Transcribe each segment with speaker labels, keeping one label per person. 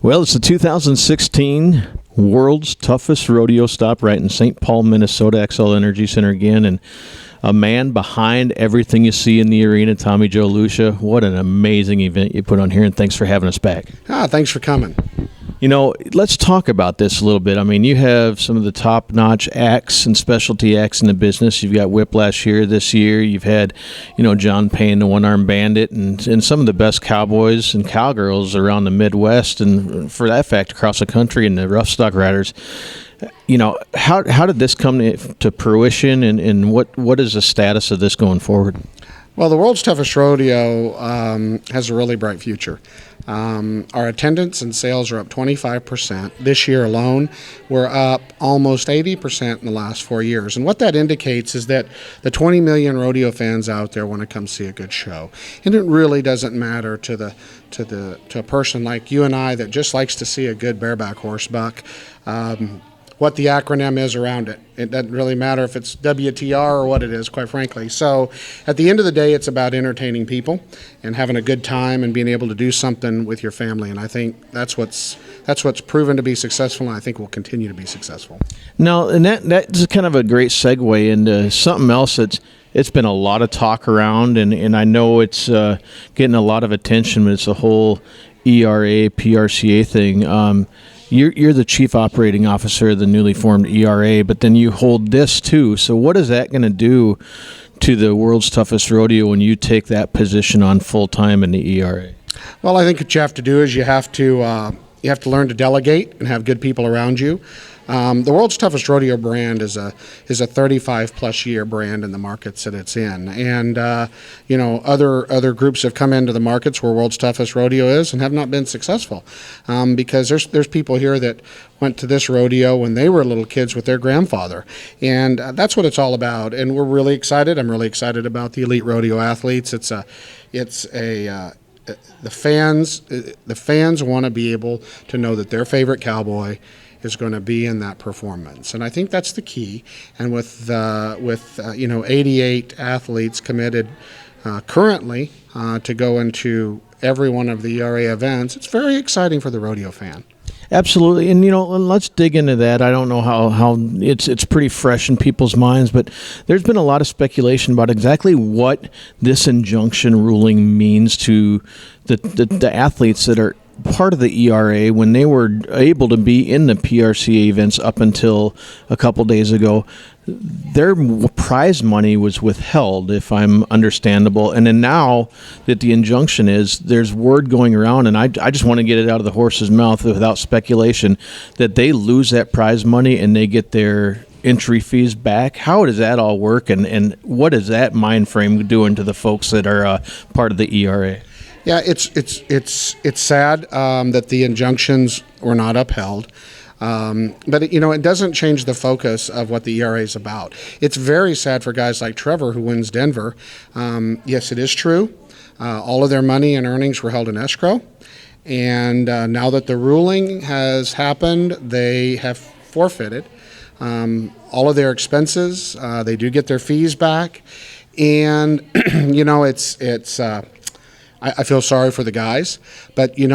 Speaker 1: Well, it's the 2016 World's Toughest Rodeo Stop right in St. Paul, Minnesota, XL Energy Center again. And a man behind everything you see in the arena, Tommy Joe Lucia. What an amazing event you put on here, and thanks for having us back.
Speaker 2: Thanks for coming.
Speaker 1: You know, let's talk about this a little bit. I mean, you have some of the top-notch acts and specialty acts in the business. You've got Whiplash here this year. You've had, John Payne, the One-Armed Bandit, and some of the best cowboys and cowgirls around the Midwest and, for that fact, across the country, and the rough stock riders. How did this come to fruition, and what is the status of this going forward?
Speaker 2: Well, the World's Toughest Rodeo has a really bright future. Our attendance and sales are up 25%. This year alone, we're up almost 80% in the last 4 years. And what that indicates is that the 20 million rodeo fans out there want to come see a good show. And it really doesn't matter to a person like you and I that just likes to see a good bareback horse buck. What the acronym is around it. It doesn't really matter if it's WTR or what it is, quite frankly. So at the end of the day, it's about entertaining people and having a good time and being able to do something with your family. And I think that's what's proven to be successful, and I think will continue to be successful.
Speaker 1: Now, and that's kind of a great segue into something else it's been a lot of talk around, and I know it's getting a lot of attention, but it's the whole ERA, PRCA thing. You're the chief operating officer of the newly formed ERA, but then you hold this too. So what is that going to do to the World's Toughest Rodeo when you take that position on full time in the ERA?
Speaker 2: Well, I think what you have to do is you have to learn to delegate and have good people around you. The World's Toughest Rodeo brand is a 35-plus year brand in the markets that it's in, and other groups have come into the markets where World's Toughest Rodeo is and have not been successful, because there's people here that went to this rodeo when they were little kids with their grandfather, and that's what it's all about. And we're really excited. I'm really excited about the Elite Rodeo Athletes. The fans want to be able to know that their favorite cowboy is going to be in that performance, and I think that's the key. And with 88 athletes committed currently to go into every one of the ERA events, it's very exciting for the rodeo fan.
Speaker 1: Absolutely, and let's dig into that. I don't know how it's pretty fresh in people's minds, but there's been a lot of speculation about exactly what this injunction ruling means to the athletes that are part of the ERA when they were able to be in the PRCA events up until a couple days ago. Their prize money was withheld, if I'm understandable. And then now that the injunction there's word going around, and I just want to get it out of the horse's mouth without speculation, that they lose that prize money and they get their entry fees back. How does that all work, and what is that mind frame doing to the folks that are part of the ERA?
Speaker 2: Yeah, it's sad that the injunctions were not upheld, but it doesn't change the focus of what the ERA is about. It's very sad for guys like Trevor, who wins Denver. Yes, it is true. All of their money and earnings were held in escrow, and now that the ruling has happened, they have forfeited all of their expenses. They do get their fees back, and I feel sorry for the guys, but they've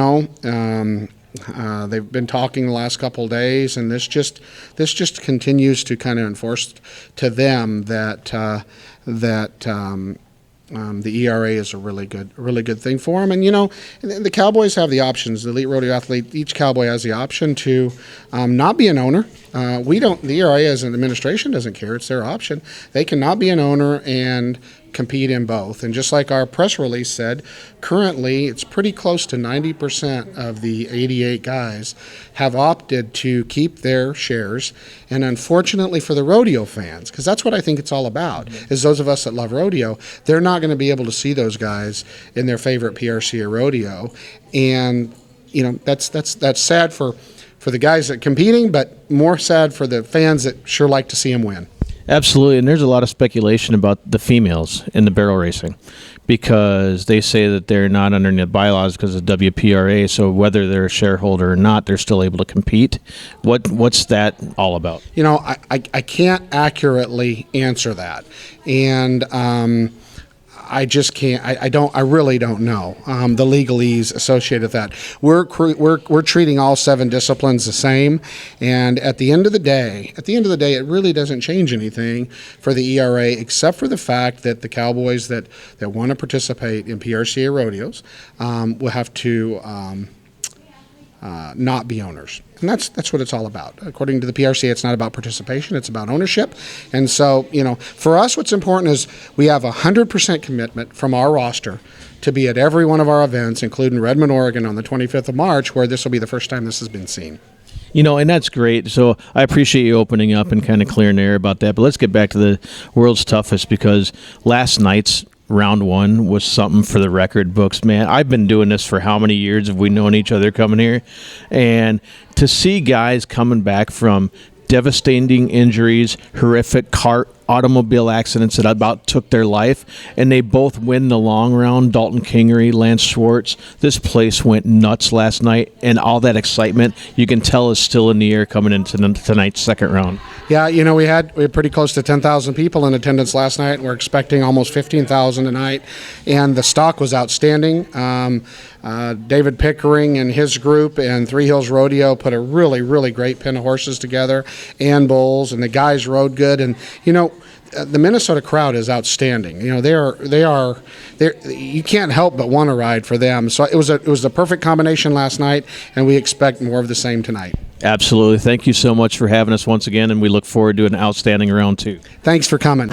Speaker 2: been talking the last couple of days, and this just continues to kind of enforce to them that the ERA is a really good thing for them. And the Cowboys have the options. The Elite Rodeo Athlete, each Cowboy has the option to not be an owner. The ERA as an administration doesn't care. It's their option. They cannot be an owner and compete in both. And just like our press release said, currently it's pretty close to 90% of the 88 guys have opted to keep their shares. And unfortunately for the rodeo fans, because that's what I think it's all about, is those of us that love rodeo, they're not going to be able to see those guys in their favorite PRCA rodeo. And that's sad for the guys that are competing, but more sad for the fans that sure like to see them win.
Speaker 1: Absolutely, and there's a lot of speculation about the females in the barrel racing because they say that they're not under the bylaws because of WPRA, so whether they're a shareholder or not, they're still able to compete. What's that all about?
Speaker 2: I can't accurately answer that, and I just can't. I really don't know the legalese associated with that. We're treating all 7 disciplines the same, and at the end of the day, it really doesn't change anything for the ERA except for the fact that the cowboys that want to participate in PRCA rodeos will have to not be owners. And that's what it's all about. According to the PRCA, it's not about participation, it's about ownership. And so, for us, what's important is we have 100% commitment from our roster to be at every one of our events, including Redmond, Oregon on the 25th of March, where this will be the first time this has been seen.
Speaker 1: And that's great. So I appreciate you opening up and kind of clearing the air about that. But let's get back to the world's toughest, because last night's round 1 was something for the record books, man. I've been doing this for how many years have we known each other coming here? And to see guys coming back from devastating injuries, horrific automobile accidents that about took their life, and they both win the long round. Dalton Kingery, Lance Schwartz. This place went nuts last night, and all that excitement you can tell is still in the air coming into tonight's second round.
Speaker 2: Yeah, we had pretty close to 10,000 people in attendance last night, and we're expecting almost 15,000 tonight, and the stock was outstanding. David Pickering and his group and Three Hills Rodeo put a really, really great pen of horses together and bulls, and the guys rode good. And the Minnesota crowd is outstanding. They are you can't help but want to ride for them. So it was the perfect combination last night, and we expect more of the same tonight.
Speaker 1: Absolutely. Thank you so much for having us once again, and we look forward to an outstanding round 2.
Speaker 2: Thanks for coming.